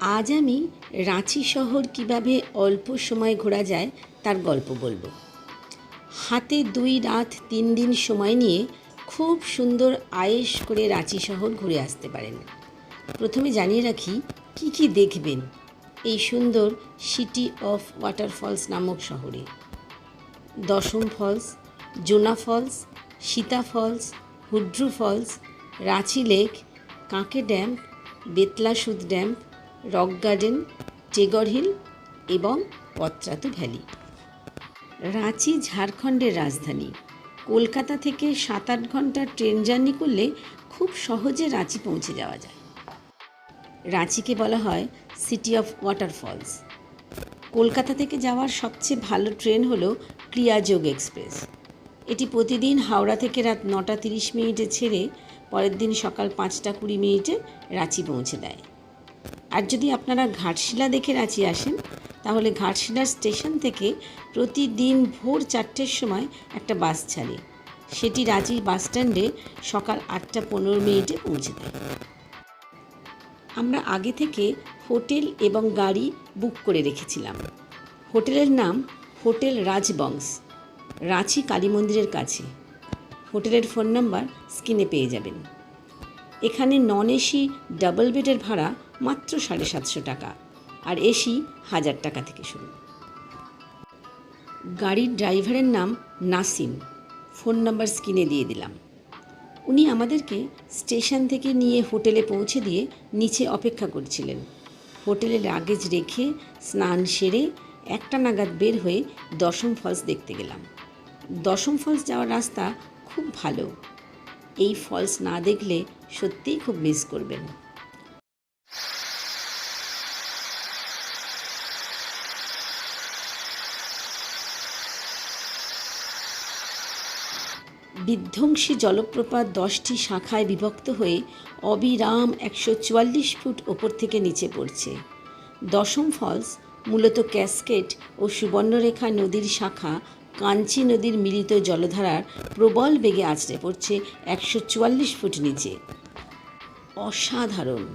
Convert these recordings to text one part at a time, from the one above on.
আজ আমি রাঁচি শহর কিভাবে অল্প সময় ঘোরা যায় তার গল্প বলবো। হাতে 2 রাত 3 দিন সময় নিয়ে খুব সুন্দর আয়েশ করে রাঁচি শহর ঘুরে আসতে পারেন। প্রথমে জানিয়ে রাখি কি কি দেখবেন এই সুন্দর সিটি অফ ওয়াটারফলস নামক শহরে। Dassam falls, Jonha falls, Sita falls, Hundru falls, Ranchi lake, কাঁকে ড্যাম, বেতলা সুদ dam, rock garden, Tagore hill এবং পত্রাতু ভ্যালি। রাঁচি ঝাড়খণ্ডের রাজধানী। কলকাতা থেকে 7-8 ঘন্টার ট্রেন জার্নি করলে খুব সহজে রাঁচি পৌঁছে যাওয়া যায়। রাঁচিকে বলা হয় সিটি অফ ওয়াটারফলস। কলকাতা থেকে যাওয়ার সবচেয়ে ভালো ট্রেন হলো ক্রিয়াযোগ এক্সপ্রেস। এটি প্রতিদিন হাওড়া থেকে রাত 9টা 30 মিনিটে ছেড়ে পরের দিন সকাল 5টা 20 মিনিটে রাঁচি পৌঁছে দেয়। আর যদি আপনারা ঘাটশিলা দেখে রাঁচি আসেন তাহলে ঘাটশিলার স্টেশন থেকে প্রতিদিন ভোর 4টের সময় একটা বাস ছাড়ে, সেটি রাঁচি বাস স্ট্যান্ডে সকাল 8টা 15 মিনিটে পৌঁছে দেয়। আমরা আগে থেকে হোটেল এবং গাড়ি বুক করে রেখেছিলাম। হোটেলের নাম হোটেল রাজবংশ, রাঁচি কালী মন্দিরের কাছে। হোটেলের ফোন নাম্বার স্ক্রিনে পেয়ে যাবেন। এখানে নন এসি ডাবল বেডের ভাড়া মাত্র 750 টাকা, আর এসি 1000 টাকা থেকে শুরু। গাড়ির ড্রাইভারের নাম নাসিম, ফোন নাম্বার স্ক্রিনে দিয়ে দিলাম। উনি আমাদেরকে স্টেশন থেকে নিয়ে হোটেলে পৌঁছে দিয়ে নিচে অপেক্ষা করছিলেন। হোটেলে লাগেজ রেখে স্নান সেরে 1টা নাগাদ বের হয়ে দশম ফলস দেখতে গেলাম। দশম ফলস যাওয়ার রাস্তা খুব ভালো। এই ফলস না দেখলে সত্যিই খুব মিস করবেন। বিধ্বংসী জলপ্রপাত 10টি শাখায় বিভক্ত হয়ে অবিরাম 144 ফুট ওপর থেকে নিচে পড়ছে। দশম ফলস মূলত ক্যাসকেড ও সুবর্ণরেখা নদীর শাখা কাঞ্চি নদীর মিলিত জলধারার প্রবল বেগে আছড়ে পড়ছে 144 ফুট নিচে। অসাধারণ,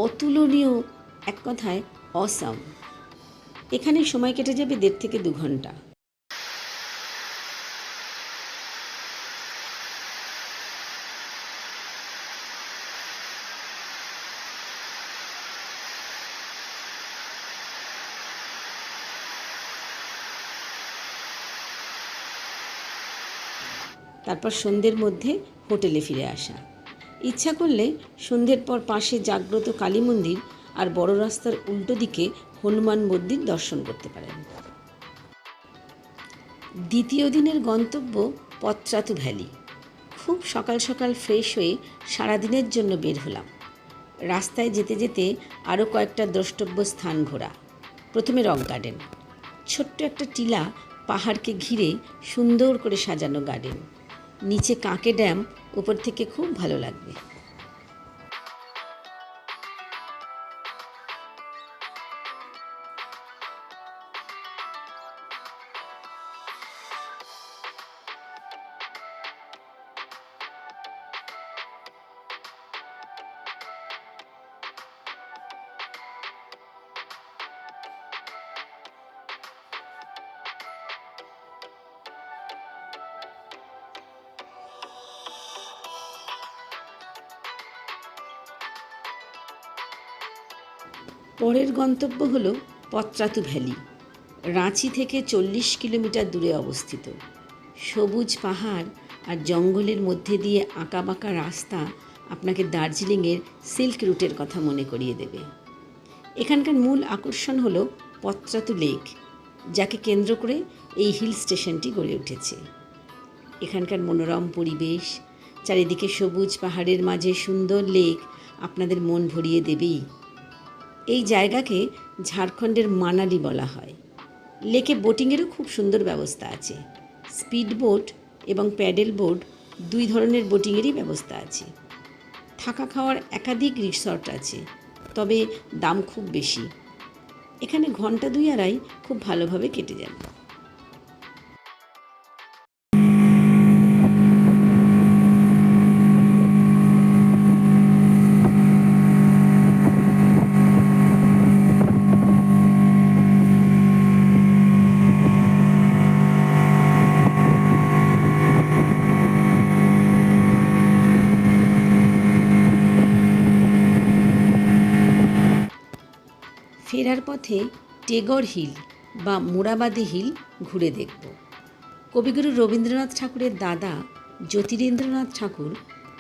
অতুলনীয়, এক কথায় অসাম। এখানে সময় কেটে যাবে 1.5 থেকে 2 ঘন্টা। তারপর সন্ধ্যের মধ্যে হোটেলে ফিরে আসা। ইচ্ছা করলে সন্ধ্যের পর পাশে জাগ্রত কালী মন্দির আর বড় রাস্তার উল্টো দিকে হনুমান মন্দির দর্শন করতে পারেন। দ্বিতীয় দিনের গন্তব্য পত্রাতু ভ্যালি। খুব সকাল সকাল ফ্রেশ হয়ে সারাদিনের জন্য বের হলাম। রাস্তায় যেতে যেতে আরও কয়েকটা দ্রষ্টব্য স্থান ঘোরা। প্রথমে রক গার্ডেন, ছোট্ট একটা টিলা, পাহাড়কে ঘিরে সুন্দর করে সাজানো গার্ডেন। নিচে কাঁকে ড্যাম, উপর থেকে খুব ভালো লাগবে। পরের গন্তব্য হলো পত্রাতু ভ্যালি। রাঁচি থেকে 40 কিলোমিটার দূরে অবস্থিত। সবুজ পাহাড় আর জঙ্গলের মধ্যে দিয়ে আঁকাবাঁকা রাস্তা আপনাকে দার্জিলিংয়ের সিল্ক রুটের কথা মনে করিয়ে দেবে। এখানকার মূল আকর্ষণ হলো পত্রাতু লেক, যাকে কেন্দ্র করে এই হিল স্টেশনটি গড়ে উঠেছে। এখানকার মনোরম পরিবেশ, চারিদিকে সবুজ পাহাড়ের মাঝে সুন্দর লেক আপনাদের মন ভরিয়ে দেবেই। এই জায়গাকে ঝাড়খণ্ডের মানালি বলা হয়। লেকে বোটিংয়েরও খুব সুন্দর ব্যবস্থা আছে। স্পিড বোট এবং প্যাডেল বোট 2 ধরনের বোটিংয়েরই ব্যবস্থা আছে। থাকা খাওয়ার একাধিক রিসর্ট আছে, তবে দাম খুব বেশি। এখানে ঘন্টা 2-2.5 খুব ভালোভাবে কেটে যাবে। ফেরার পথে টেগর হিল বা মোরাবাদী হিল ঘুরে দেখব। কবিগুরু রবীন্দ্রনাথ ঠাকুরের দাদা জ্যোতিরেন্দ্রনাথ ঠাকুর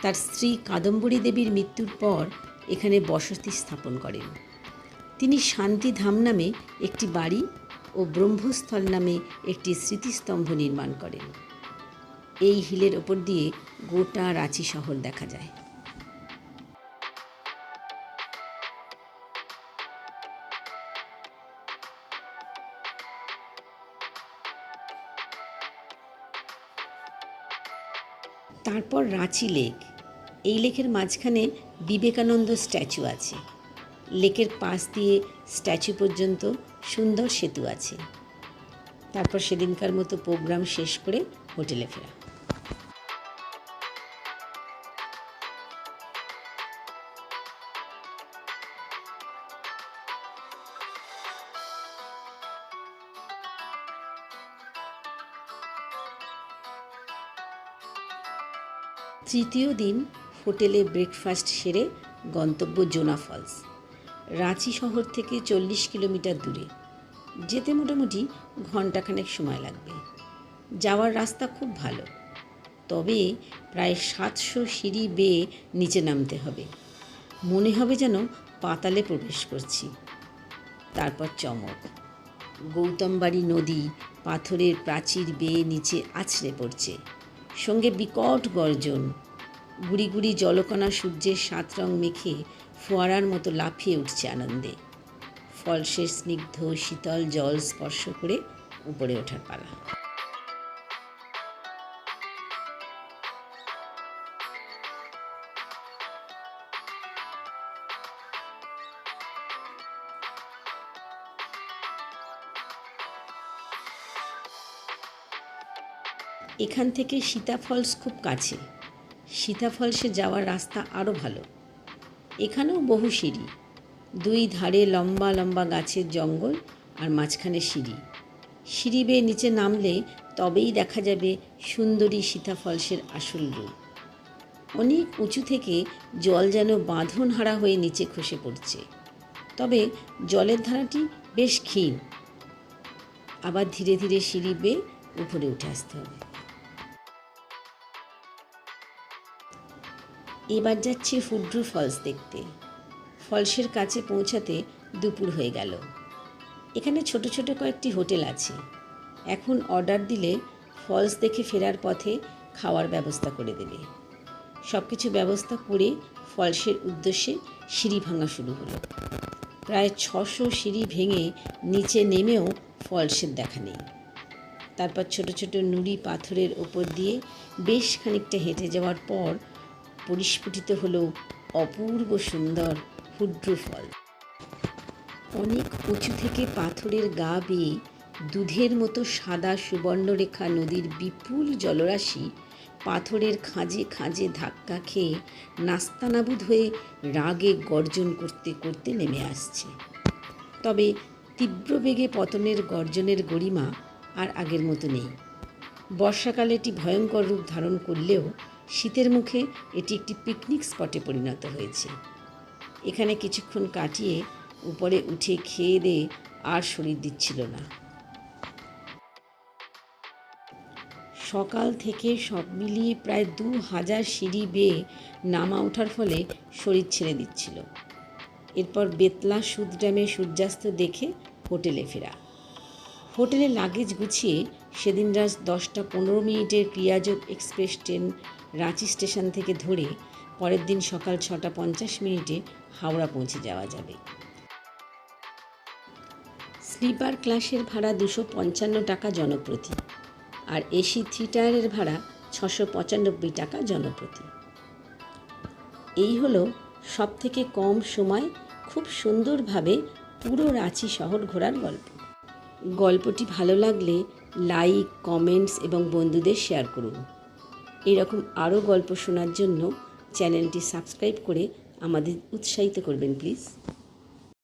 তার স্ত্রী কাদম্বরী দেবীর মৃত্যুর পর এখানে বসতি স্থাপন করেন। তিনি শান্তিধাম নামে একটি বাড়ি ও ব্রহ্মস্থল নামে একটি স্মৃতিস্তম্ভ নির্মাণ করেন। এই হিলের ওপর দিয়ে গোটা রাঁচি শহর দেখা যায়। তারপর রাঁচি লেক। এই লেকের মাঝখানে বিবেকানন্দ স্ট্যাচু আছে। লেকের পাশ দিয়ে স্ট্যাচু পর্যন্ত সুন্দর সেতু আছে। তারপর সেদিনকার মতো প্রোগ্রাম শেষ করে হোটেলে ফেরা। তৃতীয় দিন হোটেলে ব্রেকফাস্ট সেরে গন্তব্য জোনা ফলস। রাঁচি শহর থেকে 40 কিলোমিটার দূরে, যেতে মোটামুটি ঘণ্টাখানেক সময় লাগবে। যাওয়ার রাস্তা খুব ভালো, তবে প্রায় 700 সিঁড়ি বেয়ে নিচে নামতে হবে। মনে হবে যেন পাতালে প্রবেশ করছি। তারপর চমক, গৌতমবাড়ি নদী পাথরের প্রাচীর বেয়ে নিচে আছড়ে পড়ছে, সঙ্গে বিকট গর্জন। গুড়ি গুড়ি জলকণা সূর্যের 7 রং মেখে ফোয়ারার মতো লাফিয়ে উঠছে আনন্দে। ফলসের স্নিগ্ধ শীতল জল স্পর্শ করে উপরে ওঠার পালা। এখান থেকে সীতা ফলস খুব কাছে। সীতা ফলসে যাওয়ার রাস্তা আরও ভালো। এখানেও বহু সিঁড়ি, 2 ধারে লম্বা লম্বা গাছের জঙ্গল আর মাঝখানে সিঁড়ি। সিঁড়ি বেয়ে নিচে নামলে তবেই দেখা যাবে সুন্দরী সীতা ফলসের আসল রূপ। অনেক উঁচু থেকে জল যেন বাঁধনহারা হয়ে নিচে খসে পড়ছে, তবে জলের ধারাটি বেশ ক্ষীণ। আবার ধীরে ধীরে সিঁড়ি বেয়ে উপরে উঠে আসতে হবে। এবার যাচ্ছি হুড্রু ফলস দেখতে। ফলসের কাছে পৌঁছাতে দুপুর হয়ে গেল। এখানে ছোট ছোট কয়েকটি হোটেল আছে। এখন অর্ডার দিলে ফলস দেখে ফেরার পথে খাওয়ার ব্যবস্থা করে দেবে। সব কিছু ব্যবস্থা করে ফলসের উদ্দেশ্যে সিঁড়ি ভাঙা শুরু হলো। প্রায় 600 সিঁড়ি ভেঙে নিচে নেমেও ফলসের দেখা নেই। তারপর ছোট ছোট নুড়ি পাথরের ওপর দিয়ে বেশ খানিকটা হেঁটে যাওয়ার পর পরিস্ফুটিত হলো অপূর্ব সুন্দর হুড্রু ফল। অনেক উঁচু থেকে পাথরের গা বেয়ে দুধের মতো সাদা সুবর্ণরেখা নদীর বিপুল জলরাশি পাথরের খাঁজে খাঁজে ধাক্কা খেয়ে নাস্তানাবুদ হয়ে রাগে গর্জন করতে করতে নেমে আসছে। তবে তীব্র বেগে পতনের গর্জনের গরিমা আর আগের মতো নেই। বর্ষাকালে এটি ভয়ঙ্কর রূপ ধারণ করলেও শীতের মুখে এটি একটি পিকনিক স্পটে পরিণত হয়েছে। এখানে কিছুক্ষণ কাটিয়ে উপরে উঠে খেয়ে দিয়ে আর শরীর দিচ্ছিল না। সকাল থেকে সব মিলিয়ে প্রায় 2000 সিঁড়ি বেয়ে নামা ওঠার ফলে শরীর ছেড়ে দিচ্ছিল। এরপর বেতলা সুদ ড্যামে সূর্যাস্ত দেখে হোটেলে ফেরা। হোটেলে লাগেজ গুছিয়ে সেদিন রাত 10টা 15 মিনিটের ক্রিয়াযোগ এক্সপ্রেস ট্রেন রাঁচি স্টেশন থেকে ধরে পরের দিন সকাল 6টা 50 মিনিটে হাওড়া পৌঁছে যাওয়া যাবে। স্লিপার ক্লাসের ভাড়া 255 টাকা জনপ্রতি, আর এসি 3 টায়ারের ভাড়া 695 টাকা জনপ্রতি। এই হলো সব থেকে কম সময় খুব সুন্দরভাবে পুরো রাঁচি শহর ঘোরার গল্প। গল্পটি ভালো লাগলে লাইক, কমেন্টস এবং বন্ধুদের শেয়ার করুন। এরকম আরও গল্প শোনার জন্য চ্যানেলটি সাবস্ক্রাইব করে আমাদের উৎসাহিত করবেন প্লিজ।